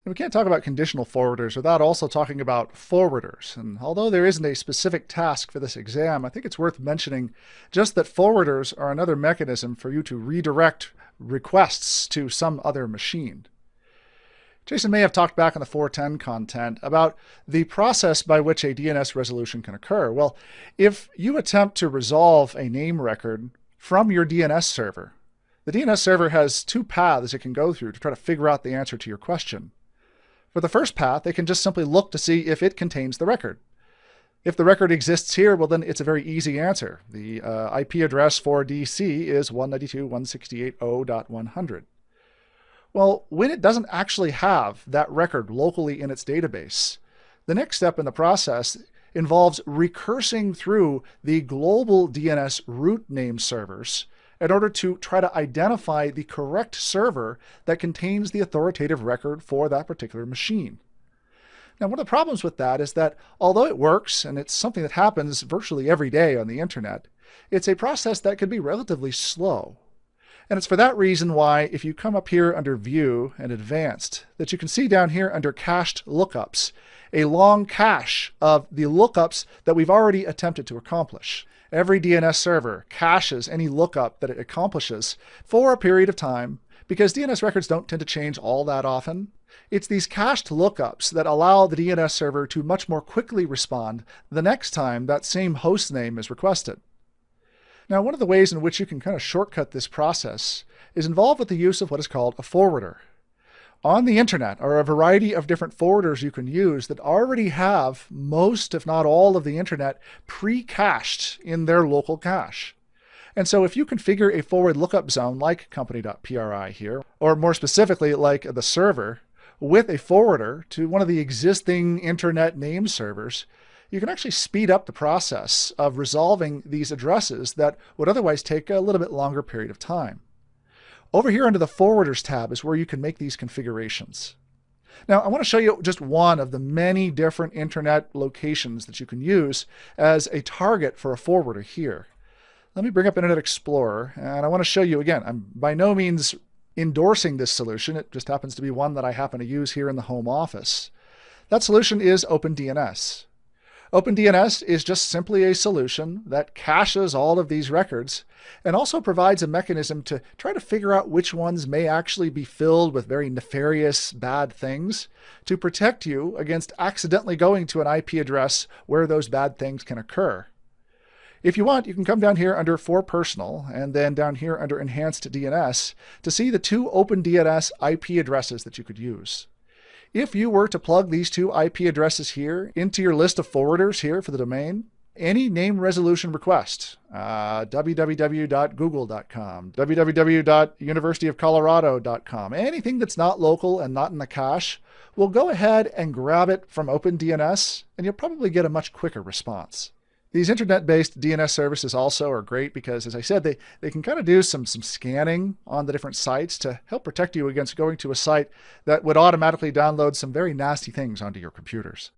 And we can't talk about conditional forwarders without also talking about forwarders. And although there isn't a specific task for this exam, I think it's worth mentioning just that forwarders are another mechanism for you to redirect requests to some other machine. Jason may have talked back in the 410 content about the process by which a DNS resolution can occur. Well, if you attempt to resolve a name record from your DNS server, the DNS server has two paths it can go through to try to figure out the answer to your question. For the first path, it can just simply look to see if it contains the record. If the record exists here, well, then it's a very easy answer. The IP address for DC is 192.168.0.100. Well, when it doesn't actually have that record locally in its database, the next step in the process involves recursing through the global DNS root name servers in order to try to identify the correct server that contains the authoritative record for that particular machine. Now, one of the problems with that is that although it works and it's something that happens virtually every day on the internet, it's a process that can be relatively slow. And it's for that reason why, if you come up here under View and Advanced, that you can see down here under Cached Lookups, a long cache of the lookups that we've already attempted to accomplish. Every DNS server caches any lookup that it accomplishes for a period of time, because DNS records don't tend to change all that often. It's these cached lookups that allow the DNS server to much more quickly respond the next time that same host name is requested. Now, one of the ways in which you can kind of shortcut this process is involved with the use of what is called a forwarder. On the internet are a variety of different forwarders you can use that already have most, if not all, of the internet pre-cached in their local cache. And so if you configure a forward lookup zone like company.pri here, or more specifically like the server, with a forwarder to one of the existing internet name servers, you can actually speed up the process of resolving these addresses that would otherwise take a little bit longer period of time. Over here under the Forwarders tab is where you can make these configurations. Now, I want to show you just one of the many different internet locations that you can use as a target for a forwarder here. Let me bring up Internet Explorer, and I want to show you again. I'm by no means endorsing this solution. It just happens to be one that I happen to use here in the home office. That solution is OpenDNS. OpenDNS is just simply a solution that caches all of these records and also provides a mechanism to try to figure out which ones may actually be filled with very nefarious bad things to protect you against accidentally going to an IP address where those bad things can occur. If you want, you can come down here under For Personal and then down here under Enhanced DNS to see the two OpenDNS IP addresses that you could use. If you were to plug these two IP addresses here into your list of forwarders here for the domain, any name resolution request, www.google.com, www.universityofcolorado.com, anything that's not local and not in the cache, will go ahead and grab it from OpenDNS, and you'll probably get a much quicker response. These internet-based DNS services also are great because, as I said, they can kind of do some scanning on the different sites to help protect you against going to a site that would automatically download some very nasty things onto your computers.